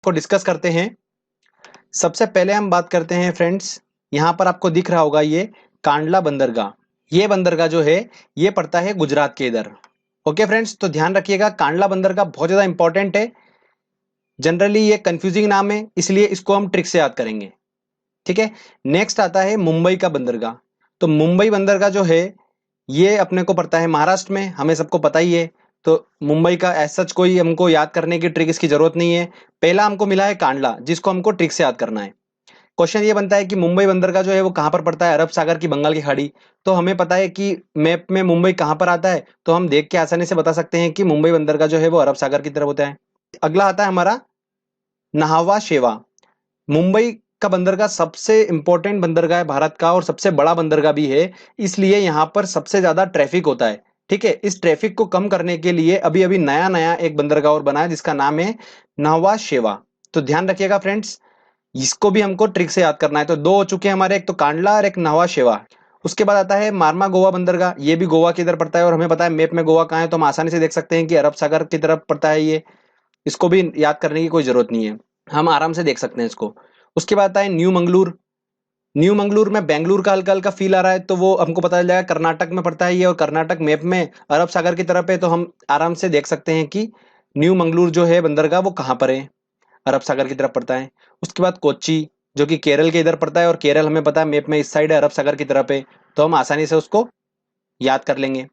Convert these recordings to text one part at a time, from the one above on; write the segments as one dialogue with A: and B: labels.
A: को डिस्कस करते हैं। सबसे पहले हम बात करते हैं फ्रेंड्स, यहाँ पर आपको दिख रहा होगा ये कांडला बंदरगाह। ये बंदरगाह जो है ये पड़ता है गुजरात के इधर। ओके फ्रेंड्स, तो ध्यान रखिएगा कांडला बंदरगाह बहुत ज्यादा इंपॉर्टेंट है। जनरली ये कंफ्यूजिंग नाम है, इसलिए इसको हम ट्रिक से याद करेंगे। ठीक है, नेक्स्ट आता है मुंबई का बंदरगाह। तो मुंबई बंदरगाह जो है ये अपने को पड़ता है महाराष्ट्र में, हमें सबको पता ही है। तो मुंबई का ऐसा सच कोई हमको याद करने की ट्रिक इसकी जरूरत नहीं है। पहला हमको मिला है कांडला, जिसको हमको ट्रिक से याद करना है। क्वेश्चन ये बनता है कि मुंबई बंदरगाह जो है वो कहाँ पर पड़ता है, अरब सागर की बंगाल की खाड़ी। तो हमें पता है कि मैप में मुंबई कहाँ पर आता है, तो हम देख के आसानी से बता सकते हैं कि मुंबई बंदरगाह जो है वो अरब सागर की तरफ होता है। अगला आता है हमारा नहावा शेवा। मुंबई का बंदरगाह सबसे इंपॉर्टेंट बंदरगाह है भारत का और सबसे बड़ा बंदरगाह भी है, इसलिए यहाँ पर सबसे ज्यादा ट्रैफिक होता है। ठीक है, इस ट्रैफिक को कम करने के लिए अभी अभी नया नया एक बंदरगाह और बना है जिसका नाम है नहवा शेवा। तो ध्यान रखिएगा फ्रेंड्स, इसको भी हमको ट्रिक से याद करना है। तो दो हो चुके हैं हमारे, एक तो कांडला और एक नहवा शेवा। उसके बाद आता है मारमा गोवा बंदरगाह। ये भी गोवा की इधर पड़ता है और हमें पता है मैप में गोवा कहाँ है, तो हम आसानी से देख सकते हैं कि अरब सागर की तरफ पड़ता है ये। इसको भी याद करने की कोई जरूरत नहीं है, हम आराम से देख सकते हैं इसको। उसके बाद आता है न्यू मंगलूर। न्यू मंगलूर में बेंगलुरु का हल्का हल्का फील आ रहा है, तो वो हमको पता चल जाएगा कर्नाटक में पड़ता है ये, और कर्नाटक मैप में अरब सागर की तरफ है, तो हम आराम से देख सकते हैं कि न्यू मंगलूर जो है बंदरगाह वो कहाँ पर है, अरब सागर की तरफ पड़ता है। उसके बाद कोच्चि जो कि केरल के इधर पड़ता है, और केरल हमें पता है मैप में इस साइड है, अरब सागर की तरफ है, तो हम आसानी से उसको याद कर लेंगे।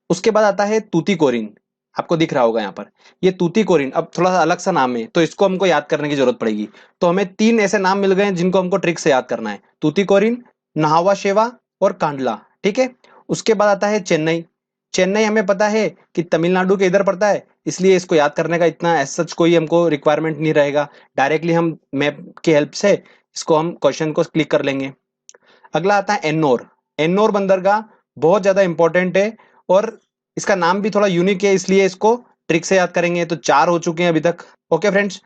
A: उसके बाद आता है तूतीकोरिन। आपको दिख रहा होगा यहाँ पर ये तूतीकोरिन, अब थोड़ा सा अलग सा नाम है तो इसको हमको याद करने की जरूरत पड़ेगी। तो हमें तीन ऐसे नाम मिल गए हैं जिनको हमको ट्रिक से याद करना है, तूतीकोरिन, नहावा शेवा और कांडला। ठीक है, उसके बाद आता है चेन्नई। चेन्नई हमें पता है कि तमिलनाडु के इधर पड़ता है, इसलिए इसको याद करने का इतना एज सच कोई हमको रिक्वायरमेंट नहीं रहेगा। डायरेक्टली हम मैप की हेल्प से इसको हम क्वेश्चन को क्लिक कर लेंगे। अगला आता है एन्नोर। एन्नोर बंदरगाह बहुत ज्यादा इंपॉर्टेंट है और इसका नाम भी थोड़ा यूनिक है, इसलिए इसको ट्रिक से याद करेंगे। तो चार हो चुके हैं अभी तक। ओके फ्रेंड्स,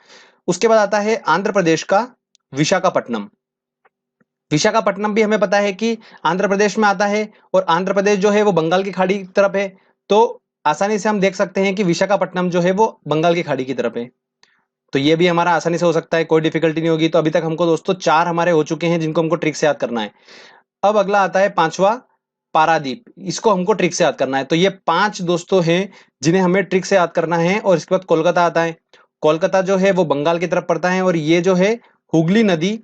A: उसके बाद आता है आंध्र प्रदेश का विशाखापट्टनम। विशाखापट्टनम भी हमें पता है कि आंध्र प्रदेश में आता है, और आंध्र प्रदेश जो है वो बंगाल की खाड़ी की तरफ है, तो आसानी से हम देख सकते हैं कि विशाखापट्टनम जो है वो बंगाल की खाड़ी की तरफ है। तो ये भी हमारा आसानी से हो सकता है, कोई डिफिकल्टी नहीं होगी। तो अभी तक हमको दोस्तों चार हमारे हो चुके हैं जिनको हमको ट्रिक से याद करना है। अब अगला आता है पांचवा, पारादीप। इसको हमको ट्रिक से याद करना है। तो ये पांच दोस्तों हैं जिन्हें हमें ट्रिक से याद करना है। और इसके बाद कोलकाता आता है। कोलकाता जो है वो बंगाल की तरफ पड़ता है, और ये जो है हुगली नदी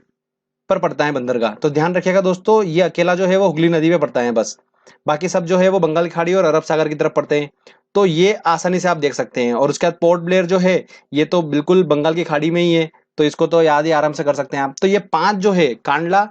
A: पर पड़ता है बंदरगाह। तो ध्यान रखिएगा दोस्तों, ये अकेला जो है वो हुगली नदी पे पड़ता है बस, बाकी सब जो है वो बंगाल की खाड़ी और अरब सागर की तरफ पड़ते हैं। तो ये आसानी से आप देख सकते हैं। और उसके बाद पोर्ट ब्लेयर जो है ये तो बिल्कुल बंगाल की खाड़ी में ही है, तो इसको तो याद ही आराम से कर सकते हैं आप। तो ये पांच जो है कांडला,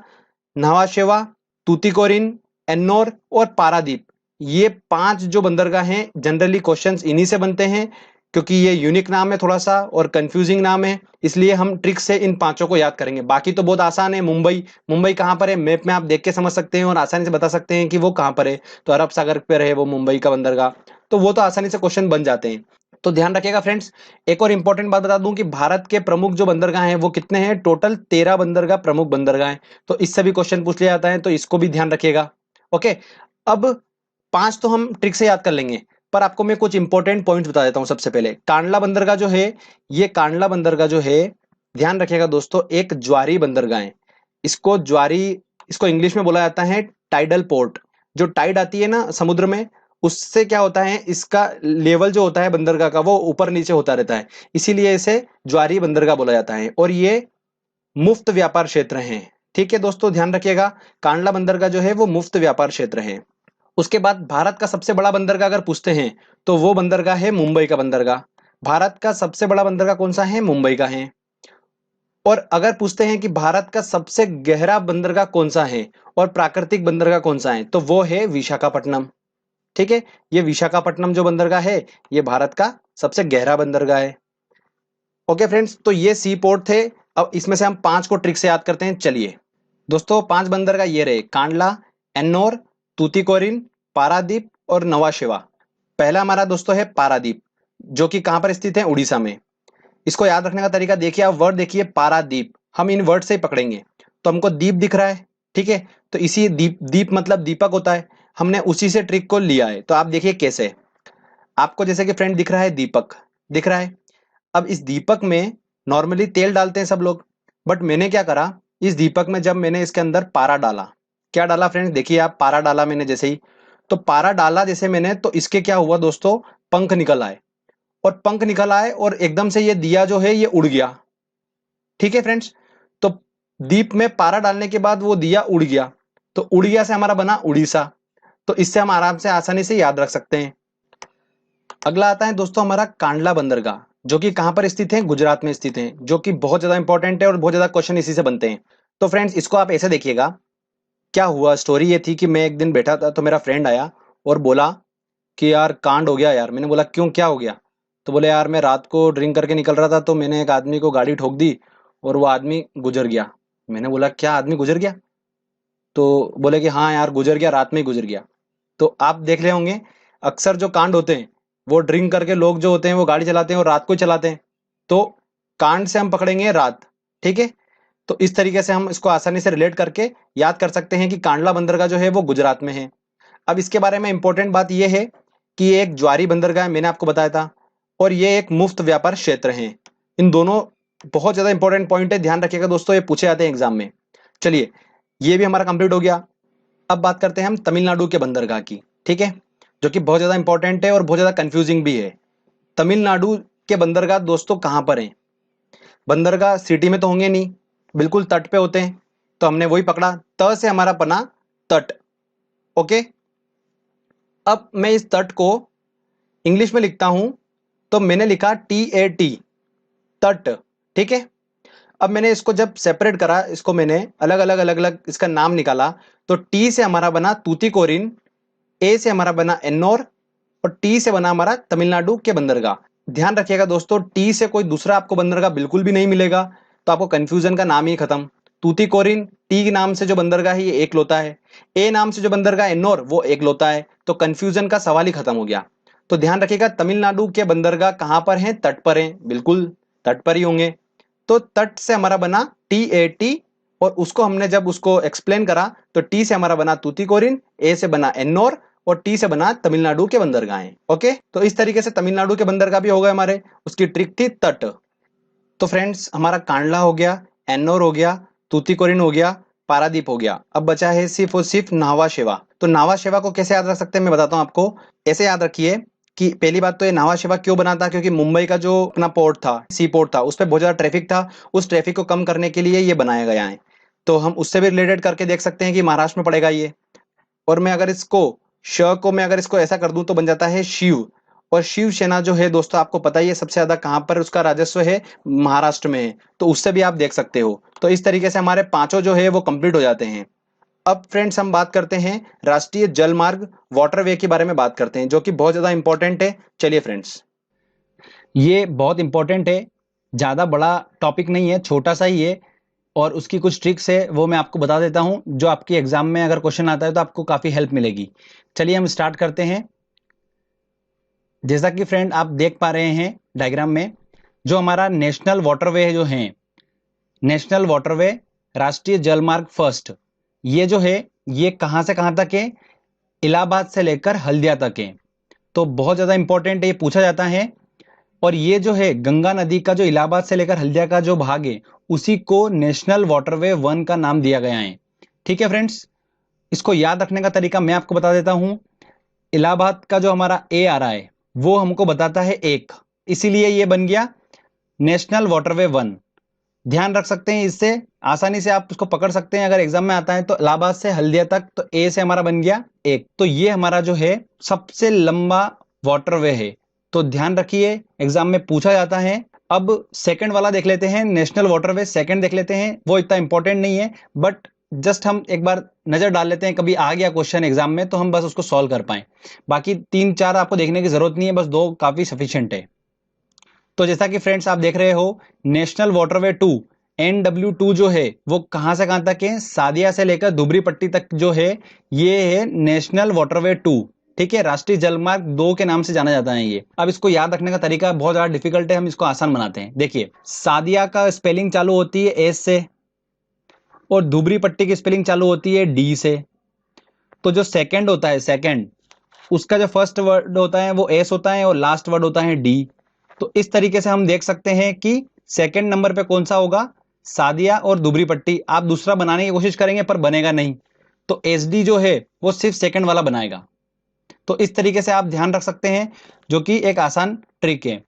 A: नहवा शेवा, तूतीकोरिन, एन्नोर और पारादीप, ये पांच जो बंदरगाह हैं जनरली क्वेश्चंस इन्हीं से बनते हैं, क्योंकि ये यूनिक नाम है थोड़ा सा और कंफ्यूजिंग नाम है, इसलिए हम ट्रिक से इन पांचों को याद करेंगे। बाकी तो बहुत आसान है। मुंबई, मुंबई कहाँ पर है मैप में आप देख के समझ सकते हैं और आसानी से बता सकते हैं कि वो कहाँ पर है। तो अरब सागर पर है वो मुंबई का बंदरगाह, तो वो तो आसानी से क्वेश्चन बन जाते हैं। तो ध्यान रखिएगा फ्रेंड्स, एक और इंपॉर्टेंट बात बता दूं कि भारत के प्रमुख जो बंदरगाह हैं वो कितने हैं, टोटल 13 बंदरगाह प्रमुख बंदरगाह हैं। तो इससे भी क्वेश्चन पूछ लिया जाता है, तो इसको भी ध्यान रखिएगा। ओके, अब पांच तो हम ट्रिक से याद कर लेंगे, पर आपको मैं कुछ इंपॉर्टेंट पॉइंट बता देता हूं। सबसे पहले कांडला बंदरगाह जो है, ये कांडला बंदरगाह जो है, ध्यान रखिएगा दोस्तों, एक ज्वारी बंदरगाह है। इसको ज्वारी, इसको इंग्लिश में बोला जाता है टाइडल पोर्ट। जो टाइड आती है ना समुद्र में, उससे क्या होता है, इसका लेवल जो होता है बंदरगाह का वो ऊपर नीचे होता रहता है, इसीलिए इसे ज्वारी बंदरगाह बोला जाता है। और ये मुफ्त व्यापार क्षेत्र है। ठीक है दोस्तों, ध्यान रखिएगा, कांडला बंदरगाह जो है वो मुफ्त व्यापार क्षेत्र है। उसके बाद भारत का सबसे बड़ा बंदरगाह अगर पूछते हैं तो वो बंदरगाह है मुंबई का बंदरगाह। भारत का सबसे बड़ा बंदरगाह कौन सा है, मुंबई का है। और अगर पूछते हैं कि भारत का सबसे गहरा बंदरगाह कौन सा है और प्राकृतिक बंदरगाह कौन सा है, तो वो है विशाखापट्टनम। ठीक है, ये विशाखापट्टनम जो बंदरगाह है ये भारत का सबसे गहरा बंदरगाह है। ओके फ्रेंड्स, तो ये सी पोर्ट थे। अब इसमें से हम पांच को ट्रिक से याद करते हैं। चलिए दोस्तों, पांच बंदरगाह ये रहे, कांडला, एन्नोर, तूतीकोरिन, पारादीप और नवा शेवा। पहला हमारा दोस्तों है पारादीप, जो कि कहां पर स्थित है, उड़ीसा में। इसको याद रखने का तरीका देखिए, आप वर्ड देखिए पारादीप, हम इन वर्ड से ही पकड़ेंगे। तो हमको दीप दिख रहा है, ठीक है, तो इसी दीप, दीप मतलब दीपक होता है, हमने उसी से ट्रिक को लिया है। तो आप देखिए कैसे, आपको जैसे कि फ्रेंड दिख रहा है दीपक, दिख रहा है। अब इस दीपक में नॉर्मली तेल डालते हैं सब लोग, बट मैंने क्या करा, इस दीपक में जब मैंने इसके अंदर पारा डाला, क्या डाला फ्रेंड्स, देखिए आप, पारा डाला मैंने जैसे ही, तो पारा डाला जैसे मैंने, तो इसके क्या हुआ दोस्तों, पंख निकल आए, और पंख निकल आए और एकदम से ये दिया जो है ये उड़ गया। ठीक है फ्रेंड्स, तो दीप में पारा डालने के बाद वो दिया उड़ गया, तो उड़ गया से हमारा बना उड़ीसा। तो इससे हम आराम से आसानी से याद रख सकते हैं। अगला आता है दोस्तों हमारा कांडला बंदरगाह, जो कि कहां पर स्थित है, गुजरात में स्थित है, जो कि बहुत ज्यादा इंपॉर्टेंट है और बहुत ज्यादा क्वेश्चन इसी से बनते हैं। तो फ्रेंड्स इसको आप ऐसे देखिएगा, क्या हुआ, स्टोरी ये थी कि मैं एक दिन बैठा था, तो मेरा फ्रेंड आया और बोला कि यार कांड हो गया यार। मैंने बोला क्यों, क्या हो गया? तो बोले यार मैं रात को ड्रिंक करके निकल रहा था, तो मैंने एक आदमी को गाड़ी ठोक दी और वो आदमी गुजर गया। मैंने बोला क्या, आदमी गुजर गया? तो बोले कि हाँ यार गुजर गया, रात में ही गुजर गया। तो आप देख रहे होंगे, अक्सर जो कांड होते हैं वो ड्रिंक करके लोग जो होते हैं वो गाड़ी चलाते हैं और रात को ही चलाते हैं। तो कांड से हम पकड़ेंगे रात। ठीक है, तो इस तरीके से हम इसको आसानी से रिलेट करके याद कर सकते हैं कि कांडला बंदरगाह जो है वो गुजरात में है। अब इसके बारे में इंपॉर्टेंट बात यह है कि ये एक ज्वारी बंदरगाह है, मैंने आपको बताया था, और ये एक मुफ्त व्यापार क्षेत्र है। इन दोनों बहुत ज्यादा इंपॉर्टेंट पॉइंट है, ध्यान रखिएगा दोस्तों, ये पूछे जाते हैं एग्जाम में। चलिए, ये भी हमारा कंप्लीट हो गया। अब बात करते हैं हम तमिलनाडु के बंदरगाह की। ठीक है, जो कि बहुत ज्यादा इंपॉर्टेंट है और बहुत ज्यादा कंफ्यूजिंग भी है। तमिलनाडु के बंदरगाह दोस्तों कहां पर हैं? बंदरगाह सिटी में तो होंगे नहीं, बिल्कुल तट पे होते हैं, तो हमने वही पकड़ा, त से हमारा बना तट। ओके, अब मैं इस तट को इंग्लिश में लिखता हूं, तो मैंने लिखा TAT, तट। ठीक है, अब मैंने इसको जब सेपरेट करा, इसको मैंने अलग अलग अलग अलग इसका नाम निकाला, तो टी से हमारा बना तूतीकोरिन, ए से हमारा बना एन्नोर, और टी से बना हमारा तमिलनाडु के बंदरगाह। ध्यान रखिएगा दोस्तों, टी से कोई दूसरा आपको बंदरगाह बिल्कुल भी नहीं मिलेगा, तो आपको कंफ्यूजन का नाम ही खत्म। तूतीकोरिन टी के नाम से जो बंदरगाह है ये एक लोता है, ए नाम से जो बंदरगाह एन्नोर वो एक लोता है, तो कंफ्यूजन का सवाल ही खत्म हो गया। तो ध्यान रखिएगा, तमिलनाडु के बंदरगाह कहां पर हैं, तट पर हैं, बिल्कुल तट पर ही होंगे। तो तट से हमारा बना TAT, और उसको हमने जब उसको एक्सप्लेन करा, तो टी से हमारा बना तूतीकोरिन, ए से बना एन्नोर, और टी से बना तमिलनाडु के बंदरगाह। ओके, तो इस तरीके से तमिलनाडु के बंदरगाह भी हो गए हमारे। उसकी ट्रिक थी तट। तो फ्रेंड्स हमारा कांडला हो गया, एन्नोर हो गया, तूतीकोरिन हो गया, पारादीप हो गया। अब बचा है सिर्फ और सिर्फ नावा शेवा। तो नावा शेवा को कैसे याद रख सकते हैं, मैं बताता हूं आपको। ऐसे याद रखिए कि पहली बात तो ये नावा शेवा क्यों बना था, क्योंकि मुंबई का जो अपना पोर्ट था, सी पोर्ट था, उस पर बहुत ज्यादा ट्रैफिक था, उस ट्रैफिक को कम करने के लिए ये बनाया गया है। तो हम उससे भी रिलेटेड करके देख सकते हैं कि महाराष्ट्र में पड़ेगा ये। और मैं अगर इसको श को मैं अगर इसको ऐसा कर दूं तो बन जाता है शिव। और शिवसेना जो है दोस्तों आपको पता ही है सबसे ज्यादा कहां पर उसका राजस्व है, महाराष्ट्र में है, तो उससे भी आप देख सकते हो। तो इस तरीके से हमारे पांचों जो है वो कंप्लीट हो जाते हैं। अब फ्रेंड्स हम बात करते हैं राष्ट्रीय जल मार्ग, वाटरवे के बारे में बात करते हैं, जो कि बहुत ज्यादा इंपॉर्टेंट है। चलिए फ्रेंड्स, ये बहुत इंपॉर्टेंट है, ज्यादा बड़ा टॉपिक नहीं है, छोटा सा ही है, और उसकी कुछ ट्रिक्स है वो मैं आपको बता देता हूं, जो आपके एग्जाम में अगर क्वेश्चन आता है तो आपको काफी हेल्प मिलेगी। चलिए हम स्टार्ट करते हैं। जैसा कि फ्रेंड आप देख पा रहे हैं डायग्राम में, जो हमारा नेशनल वाटरवे जो है, नेशनल वाटरवे, राष्ट्रीय जलमार्ग फर्स्ट, ये जो है ये कहां से कहां तक है, इलाहाबाद से लेकर हल्दिया तक है। तो बहुत ज्यादा इंपॉर्टेंट है, ये पूछा जाता है। और ये जो है गंगा नदी का जो इलाहाबाद से लेकर हल्दिया का जो भाग है, उसी को नेशनल वाटरवे 1 का नाम दिया गया है। ठीक है फ्रेंड्स, इसको याद रखने का तरीका मैं आपको बता देता हूं। इलाहाबाद का जो हमारा ए आ रहा है वो हमको बताता है 1, इसीलिए ये बन गया नेशनल वाटरवे 1। ध्यान रख सकते हैं, इससे आसानी से आप उसको पकड़ सकते हैं अगर एग्जाम में आता है तो। इलाहाबाद से हल्दिया तक, तो ए से हमारा बन गया 1, तो ये हमारा जो है सबसे लंबा वाटरवे है। तो ध्यान रखिए, एग्जाम में पूछा जाता है। अब सेकंड वाला देख लेते हैं, नेशनल वाटरवे सेकंड देख लेते हैं। वो इतना इंपॉर्टेंट नहीं है, बट जस्ट हम एक बार नजर डाल लेते हैं, कभी आ गया क्वेश्चन एग्जाम में तो हम बस उसको सॉल्व कर पाए। बाकी 3-4 आपको देखने की जरूरत नहीं है, बस 2 काफी सफिशिएंट है। तो जैसा कि फ्रेंड्स आप देख रहे हो, नेशनल वाटरवे 2 NW2 जो है वो कहां से कहां तक है, सादिया से लेकर धुबरी पट्टी तक जो है, ये है नेशनल वाटरवे 2। ठीक है, राष्ट्रीय जलमार्ग 2 के नाम से जाना जाता है ये। अब इसको याद रखने का तरीका बहुत ज्यादा डिफिकल्ट है, हम इसको आसान बनाते हैं। देखिए, सादिया का स्पेलिंग चालू होती है एस से, और धुबरी पट्टी की स्पेलिंग चालू होती है डी से। तो जो सेकंड होता है, सेकंड, उसका जो फर्स्ट वर्ड होता है वो एस होता है और लास्ट वर्ड होता है डी। तो इस तरीके से हम देख सकते हैं कि सेकंड नंबर पे कौन सा होगा, सादिया और दुबरी पट्टी। आप दूसरा बनाने की कोशिश करेंगे पर बनेगा नहीं, तो एसडी जो है वो सिर्फ सेकंड वाला बनाएगा। तो इस तरीके से आप ध्यान रख सकते हैं, जो कि एक आसान ट्रिक है।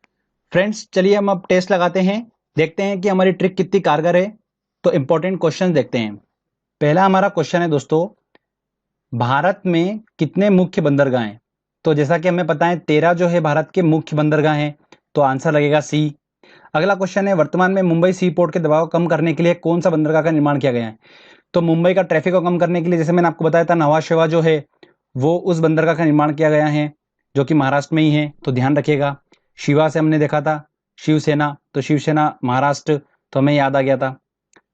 A: फ्रेंड्स चलिए हम अब टेस्ट लगाते हैं, देखते हैं कि हमारी ट्रिक कितनी कारगर है। तो इंपॉर्टेंट क्वेश्चन देखते हैं। पहला हमारा क्वेश्चन है दोस्तों, भारत में कितने मुख्य बंदरगाह हैं? तो जैसा कि हमें पता है 13 जो है भारत के मुख्य बंदरगाह हैं, तो आंसर लगेगा सी। अगला क्वेश्चन है, वर्तमान में मुंबई सी पोर्ट के दबाव कम करने के लिए कौन सा बंदरगाह का निर्माण किया गया है? तो मुंबई का ट्रैफिक को कम करने के लिए, जैसे मैंने आपको बताया था, नवा शेवा जो है वो उस बंदरगाह का निर्माण किया गया है, जो कि महाराष्ट्र में ही है, तो ध्यान रखिएगा। शिवा से हमने देखा था शिवसेना, तो शिवसेना महाराष्ट्र, तो हमें याद आ गया था।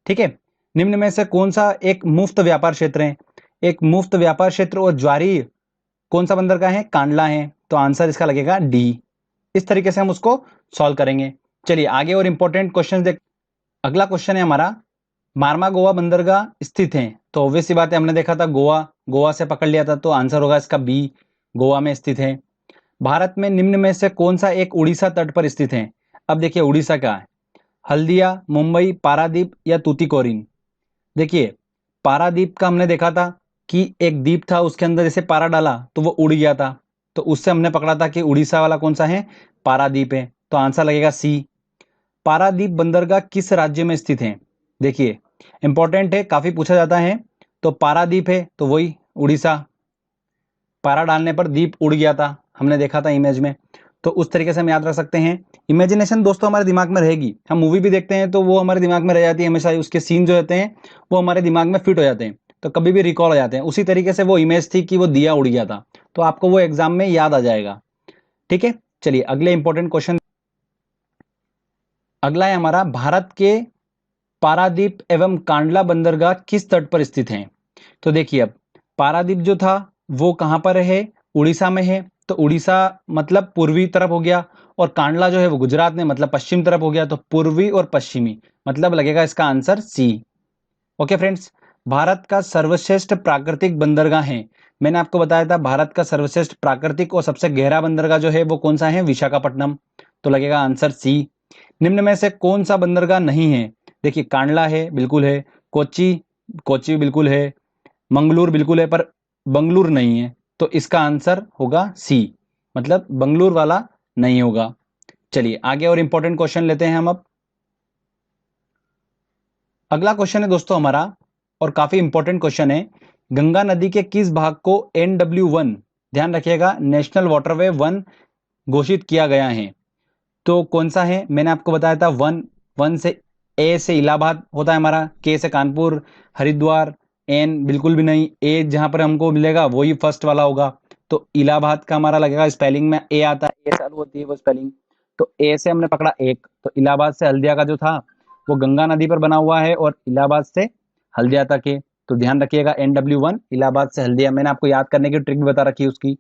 A: ठीक है, निम्न में से कौन सा एक मुफ्त व्यापार क्षेत्र है? एक मुफ्त व्यापार क्षेत्र और ज्वारी कौन सा बंदरगाह है? कांडला है, तो आंसर इसका लगेगा डी। इस तरीके से हम उसको सॉल्व करेंगे। चलिए आगे और इंपॉर्टेंट क्वेश्चन देख। अगला क्वेश्चन है हमारा, मारमा गोवा बंदरगाह स्थित है? तो ऑब्वियस सी बात है, हमने देखा था गोवा से पकड़ लिया था, तो आंसर होगा इसका बी, गोवा में स्थित है। भारत में निम्न में से कौन सा एक उड़ीसा तट पर स्थित है? अब देखिए उड़ीसा क्या है, हल्दिया, मुंबई, पारादीप या तूतीकोरिन? देखिए पारादीप का हमने देखा था कि एक द्वीप था, उसके अंदर जैसे पारा डाला तो वो उड़ गया था, तो उससे हमने पकड़ा था कि उड़ीसा वाला कौन सा है, पारादीप है, तो आंसर लगेगा सी। पारादीप बंदरगाह किस राज्य में स्थित है? देखिए इंपॉर्टेंट है, काफी पूछा जाता है। तो पारादीप है तो वही उड़ीसा, पारा डालने पर द्वीप उड़ गया था, हमने देखा था इमेज में, तो उस तरीके से हम याद रख सकते हैं। इमेजिनेशन दोस्तों हमारे दिमाग में रहेगी, हम मूवी भी देखते हैं तो वो हमारे दिमाग में रह जाती है हमेशा, उसके सीन जो रहते हैं वो हमारे दिमाग में फिट हो जाते हैं, तो कभी भी रिकॉल हो जाते हैं। उसी तरीके से वो इमेज थी कि वो दिया उड़ गया था, तो आपको वो एग्जाम में याद आ जाएगा। ठीक है, चलिए अगले इंपॉर्टेंट क्वेश्चन। अगला है हमारा, भारत के पारादीप एवं कांडला बंदरगाह किस तट पर स्थित हैं? तो देखिए अब पारादीप जो था वो कहां पर है, उड़ीसा में है, तो उड़ीसा मतलब पूर्वी तरफ हो गया, और कांडला जो है वो गुजरात में मतलब पश्चिम तरफ हो गया, तो पूर्वी और पश्चिमी मतलब लगेगा इसका आंसर सी। ओके फ्रेंड्स, भारत का सर्वश्रेष्ठ प्राकृतिक बंदरगाह है, मैंने आपको बताया था भारत का सर्वश्रेष्ठ प्राकृतिक और सबसे गहरा बंदरगाह जो है वो कौन सा है, विशाखापट्टनम, तो लगेगा आंसर सी। निम्न में से कौन सा बंदरगाह नहीं है? देखिए कांडला है, बिल्कुल है, कोच्चि कोच्चि बिल्कुल है, मंगलूर बिल्कुल है, पर बंगलुरु नहीं है, तो इसका आंसर होगा सी, मतलब बंगलुरु वाला नहीं होगा। चलिए आगे और इंपॉर्टेंट क्वेश्चन लेते हैं हम अब। अगला क्वेश्चन है दोस्तों हमारा, और काफी इंपॉर्टेंट क्वेश्चन है, गंगा नदी के किस भाग को NW1, ध्यान रखिएगा, नेशनल वाटरवे 1 घोषित किया गया है? तो कौन सा है? मैंने आपको बताया था वन से, ए से इलाहाबाद होता है हमारा, के से कानपुर, हरिद्वार, एन बिल्कुल भी नहीं, ए जहां पर हमको मिलेगा वही फर्स्ट वाला होगा, तो इलाहाबाद का हमारा लगेगा, स्पेलिंग में ए आता है, ए चालू होती है वो स्पेलिंग, तो ए से हमने पकड़ा एक, तो इलाहाबाद से हल्दिया का जो था वो गंगा नदी पर बना हुआ है, और इलाहाबाद से हल्दिया तक है, तो ध्यान रखिएगा NW1 इलाहाबाद से हल्दिया, मैंने आपको याद करने की ट्रिक भी बता रखी है उसकी।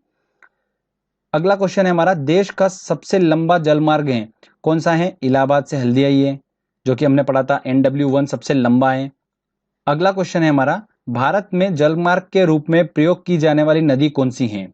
A: अगला क्वेश्चन है हमारा, देश का सबसे लंबा जलमार्ग है कौन सा है? इलाहाबाद से हल्दिया ही है, जो कि हमने पढ़ा था, NW1 सबसे लंबा है। अगला क्वेश्चन है हमारा, भारत में जलमार्ग के रूप में प्रयोग की जाने वाली नदी कौन सी है?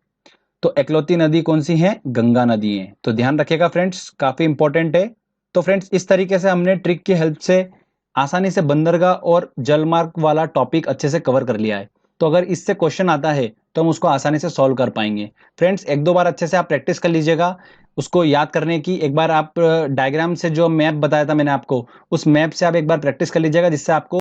A: तो एकलौती नदी कौन सी है? गंगा नदी है, तो ध्यान रखिएगा फ्रेंड्स, काफी इंपॉर्टेंट है। तो फ्रेंड्स इस तरीके से हमने ट्रिक की हेल्प से आसानी से बंदरगाह और जलमार्ग वाला टॉपिक अच्छे से कवर कर लिया है, तो अगर इससे क्वेश्चन आता है तो हम उसको आसानी से सॉल्व कर पाएंगे। फ्रेंड्स एक दो बार अच्छे से आप प्रैक्टिस कर लीजिएगा उसको याद करने की, एक बार आप डायग्राम से जो मैप बताया था मैंने आपको, उस मैप से आप एक बार प्रैक्टिस कर लीजिएगा, जिससे आपको